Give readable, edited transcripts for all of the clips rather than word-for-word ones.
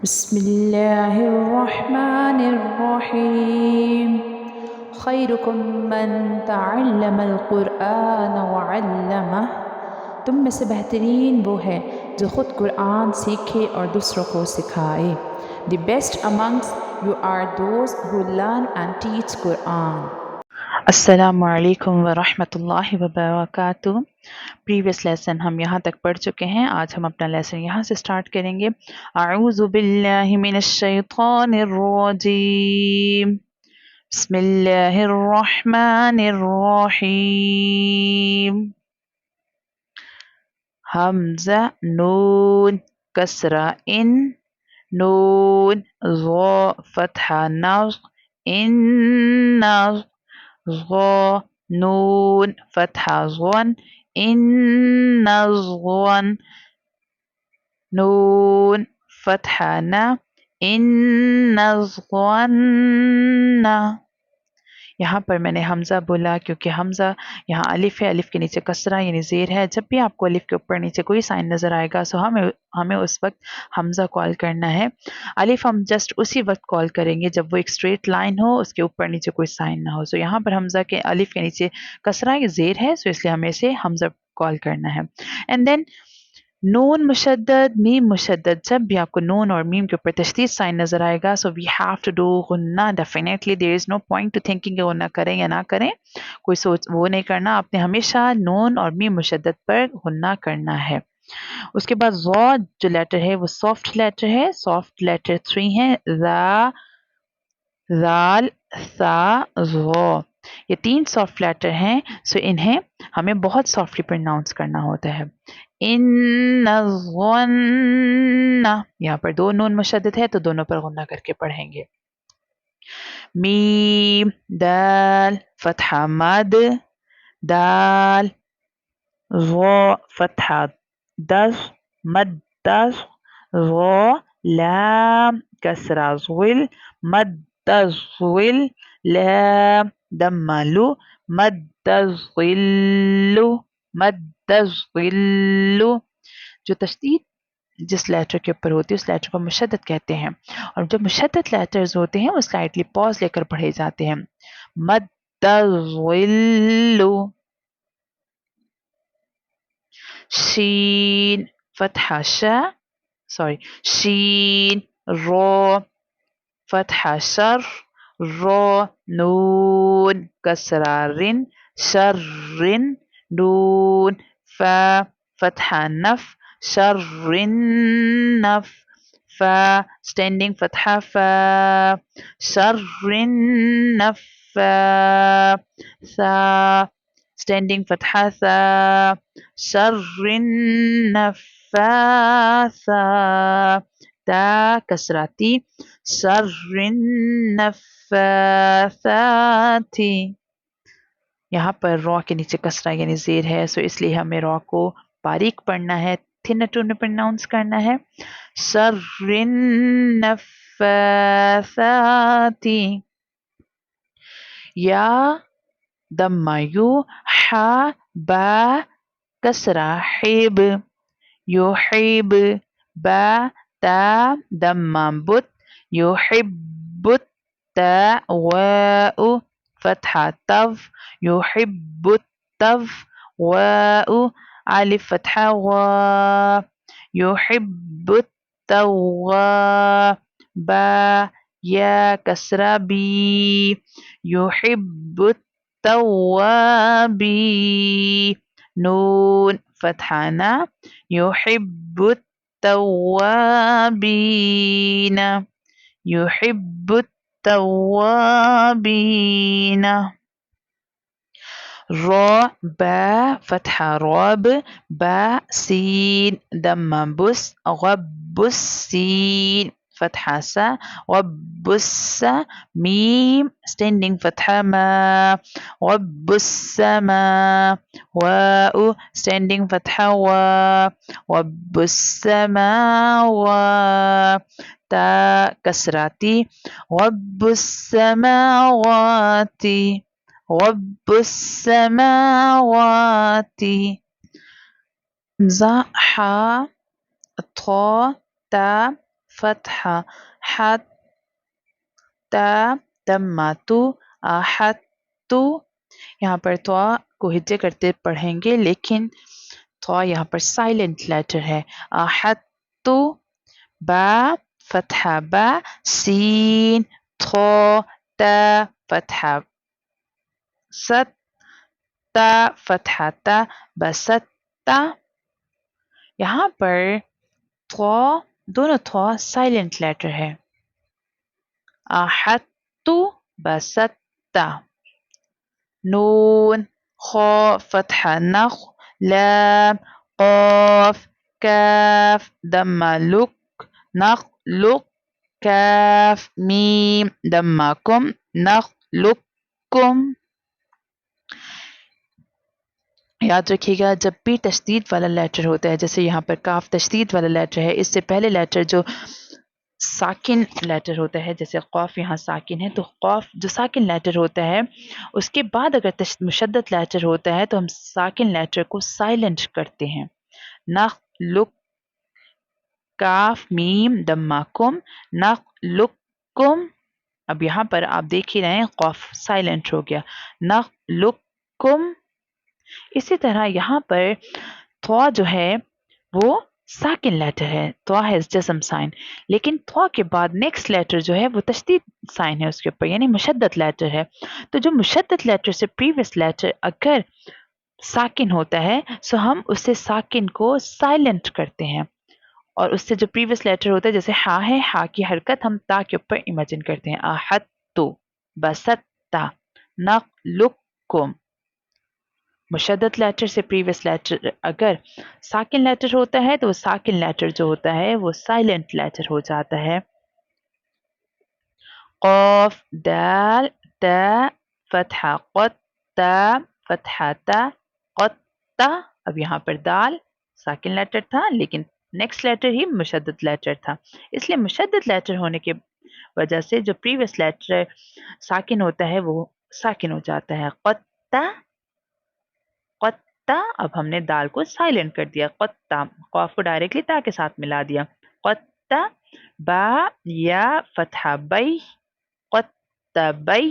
بسم الله الرحمن الرحيم خيركم من تعلم القرآن وعلمه تم میں سے بہترین وہ ہے جو خود قرآن سیکھے اور دوسروں کو سکھائے. The best amongst you are those who learn and teach Quran. السلام علیکم ورحمۃ اللہ وبرکاتہ. پریویس لیسن ہم یہاں تک پڑھ چکے ہیں. آج ہم اپنا لیسن یہاں سے سٹارٹ کریں گے. اعوذ باللہ من الشیطان الرجیم بسم اللہ الرحمن الرحیم. حمزہ نون کسرہ ان نون ظا فتحہ نظ ان نظ ظا نون فتحہ ظن ان ظن نون فتحہ نا ان ظن. یہاں پر میں نے حمزہ بولا کیونکہ حمزہ یہاں الف ہے، الف کے نیچے کسرہ یعنی زیر ہے. جب بھی آپ کو الف کے اوپر نیچے کوئی سائن نظر آئے گا سو ہمیں اس وقت حمزہ کال کرنا ہے. الف ہم جسٹ اسی وقت کال کریں گے جب وہ ایک اسٹریٹ لائن ہو، اس کے اوپر نیچے کوئی سائن نہ ہو. سو یہاں پر حمزہ کے الف کے نیچے کسرہ یہ زیر ہے، سو اس لیے ہمیں اسے حمزہ کال کرنا ہے. اینڈ دین نون مشدد میم مشدد، جب بھی آپ کو نون اور میم کے اوپر تشدید سائن نظر آئے گا so we have to do غنہ. Definitely there is no point to thinking کہ غنہ کریں یا نہ کریں، کوئی سوچ وہ نہیں کرنا. آپ نے ہمیشہ نون اور میم مشدد پر غنہ کرنا ہے. اس کے بعد ظا جو لیٹر ہے وہ سافٹ لیٹر ہے. سافٹ لیٹر 3 ہے، ذا ذال ثا ظا. یہ 3 سافٹ لیٹر ہیں، سو انہیں ہمیں بہت سافٹلی پروناؤنس کرنا ہوتا ہے. ان الظن، یہاں پر 2 نون مشدد ہے تو دونوں پر غنہ کر کے پڑھیں گے. میم دال فتحہ مد دال ظا فتحہ دز مد دز ظا لام کسرہ ظل مد ظل لام دمالو مد ظل مد ظل. جو تشدید جس لیٹر کے اوپر ہوتی ہے اس لیٹر کو مشدد کہتے ہیں، اور جو مشدد لیٹرز ہوتے ہیں وہ سلائٹلی پاز لے کر پڑھے جاتے ہیں. مد ظل. شین فتحہ شا شین را فتحہ شر را نون کسرہ رن شر نون فا فتحہ نف شر نف فا standing فتحہ فا شر نف ثا standing فتحہ ثا شر النفاثا تا کسراتی شر النفاثات. یہاں پر را کے نیچے کسرہ یعنی زیر ہے، سو اس لیے ہمیں را کو باریک پڑھنا ہے، تھن ٹون میں پروناؤنس کرنا ہے. شر النفاثات. یا دمہ یو ہا با کسرہ حیب یحب با تا دمہ بت یحب تا واء فتحہ تو یحب التو واء الف فتحہ وا یحب التوابا یا کسرہ بی یحب التوابی نون فتحہ نا یحب التوابین یحب التوابین. را با فتحہ راب با سین دمہ بس غب السین فتحہ سا غب السا میم standing فتحہ ما غب السما واء standing فتحہ وا غب السماوا تا کسراتی غب السماوات غب السماوات. ز حا طا تا فتحة حت تا दम्मा तू आहत तू। यहाँ पर तो को हिज्जे करते पढ़ेंगे लेकिन तो यहाँ पर साइलेंट लेटर है। आहत तू बा فتحة با सीन थो تا فتحة ست تا فتحة تا बसत्ता। यहाँ पर थो दोनों थो साइलेंट लेटर है। आहत्तु बसत्ता। نون خاء فتحة نخ لام قاف كاف دم لك نخ لك كاف ميم دمكم نخ لكم। याद रखिएगा जब भी तशदीद वाला लेटर होता है, जैसे यहाँ पर काफ तशदीद वाला लेटर है, इससे पहले लेटर जो साकिन लेटर होता है, जैसे क़ाफ यहाँ साकिन है, तो क़ाफ जो साकिन लेटर होता है उसके बाद अगर मुशद्दद लेटर होता है तो हम साकिन लेटर को साइलेंट करते हैं। नख लुक काफ मीम दम्माकुम नख लुक्कुम। अब यहाँ पर आप देख ही रहे हैं क़ाफ साइलेंट हो गया, नख लुक्कुम। इसी तरह यहाँ पर थवा जो है वो साकिन लेटर है, थवा है जस्म साइन, लेकिन थवा के बाद नेक्स्ट लेटर जो है वो तशदीद साइन है उसके ऊपर, यानी मुशद्दद लेटर है। तो जो मुशद्दद लेटर से प्रीवियस लेटर अगर साकिन होता है सो हम उससे साकिन को साइलेंट करते हैं, और उससे जो प्रीवियस लेटर होता है, जैसे हा है, हा की हरकत हम ता के ऊपर इमेजिन करते हैं। आहत्तु बसत्ता नक़लुक्कुम। मुशद्दद लेटर से प्रीवियस लेटर अगर साकिन लेटर होता है तो वो साकिन लेटर जो होता है वो साइलेंट लेटर हो जाता है। क़ाफ दाल ता फतहा क़त्ता फतहा ता क़त्ता। अब यहाँ पर दाल साकिन लेटर था लेकिन नेक्स्ट लेटर ही मुशद्दद लेटर था, इसलिए मुशद्दद लेटर होने के वजह से जो प्रीवियस लेटर साकिन होता है वो साकिन हो जाता है। क़त्ता क़त्ता। अब हमने दाल को साइलेंट कर दिया, क़त्ता, क़ाफ को डायरेक्टली ता के साथ मिला दिया। क़त्ता बा या फतहा बै क़त्तबै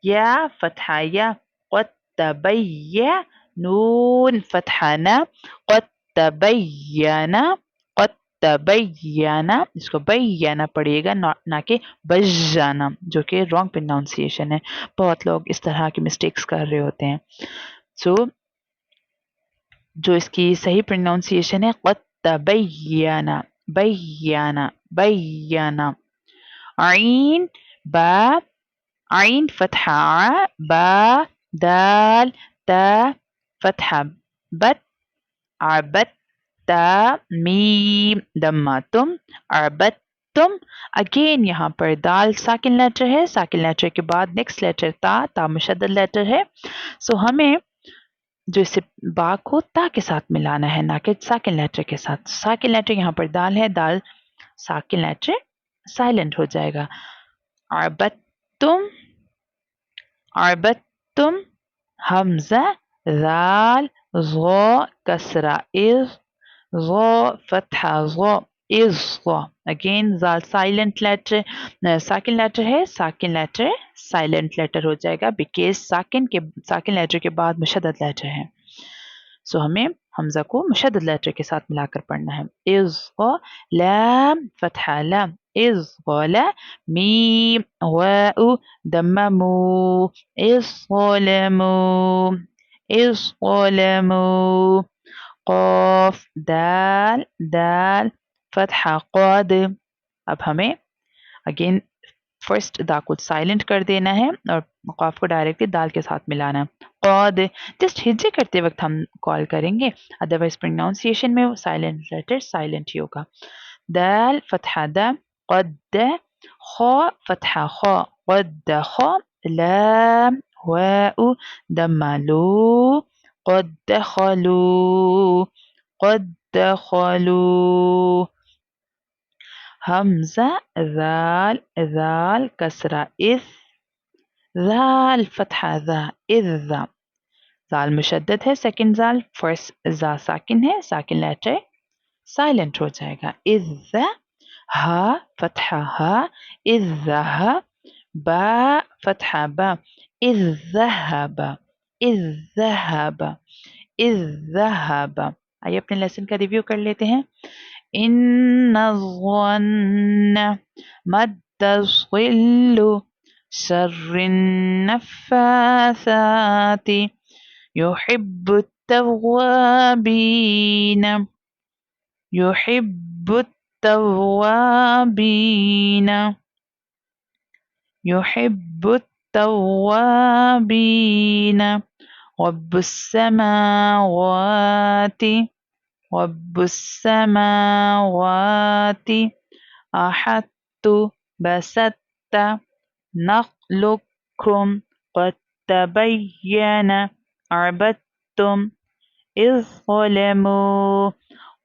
या फतहा या क़त्तबैया। नून फतहा ना क़त्तबैयाना क़त्तबैयाना। इसको बैयाना पड़ेगा ना कि बज्जाना, जो कि रॉन्ग प्रोनाउंसिएशन है। बहुत लोग इस तरह की मिस्टेक्स कर रहे होते हैं। सो जो इसकी सही प्रोनाउंसिएशन है क़त्तबैयाना बैयाना बैयाना। आइन बा आइन फतहा बा दाल ता फतहा बत अबत ता मीम दम्मा तुम अबत तुम। अगेन यहाँ पर दाल साकिन लेटर है, साकिन लेटर के बाद नेक्स्ट लेटर ता मुशद्दद लेटर है। सो हमें जो इसे बा को ता के साथ मिलाना है, ना कि साकिन लेटर के साथ। साकिन लेटर यहाँ पर दाल है, दाल साकिन लेटर साइलेंट हो जाएगा। अबत्तुम अबत्तुम। हमजा दाल ज़ो कसरा इज़ ज़ो फतहा ज़ो इज़ ज़ो। अगेन दाल साइलेंट लेटर साकिन लेटर है, साकिन लेटर साइलेंट लेटर हो जाएगा बिकॉज साकिन लेटर के बाद मुशद्दद लेटर है। सो हमें हमजा को मुशद्दद लेटर के साथ मिलाकर पढ़ना है। इज़ व लाम फतहा लाम इज़ व ला मीम वाउ दम्ममू इज़ ज़लमू इज़ ज़लमू। क़ाफ दाल दाल फतहा क़द। अब हमें अगेन फर्स्ट दा को साइलेंट कर देना है और क़ाफ को डायरेक्टली दाल के साथ मिलाना है। क़द जस्ट हिज्जे करते वक्त हम कॉल करेंगे, अदरवाइज प्रोनाउंसिएशन में वो साइलेंट लेटर साइलेंट ही होगा। दाल फतहा दा क़द ख फतहा ख क़द ख लाम वाउ दम्मा लू क़द दखलू क़द दखलू। हमजा दाल दाल कसरा इज़ दाल फतहा दा इज़ दाल मुशद्दद है, सेकंड दाल, फर्स्ट जा साकिन है, साकिन लेटर साइलेंट हो जाएगा। इज़ हा फतहा हा, इज़्ज़ह बा फतहा बा, इज़्ज़हब इज़्ज़हब इज़्ज़हब। आइए अपने लेसन का रिव्यू कर लेते हैं। इन्न ज़न्न मद्दज़िल्लु शर्रिन्नफ़ासाति युहिब्बु التوابين يحب التوابين يحب التوابين رب السماوات رب السماوات أحط بسطت نخلقكم قد تبين عبدتم إذ ظلموا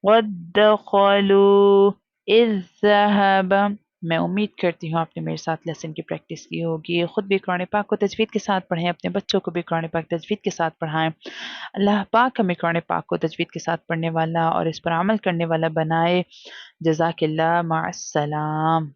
وَادَّخَلُوا إِذ ذَهَبَ۔ मैं उम्मीद करती हूँ आपने मेरे साथ लेसन की प्रैक्टिस की होगी। ख़ुद भी कुरान पाक को तजवीद के साथ पढ़ें, अपने बच्चों को भी कुरान पाक तजवीद के साथ पढ़ाएं। अल्लाह पाक हमें कुरान पाक को तजवीद के साथ पढ़ने वाला और इस पर अमल करने वाला बनाए। जज़ाकिल्लाह, माअस्सलाम।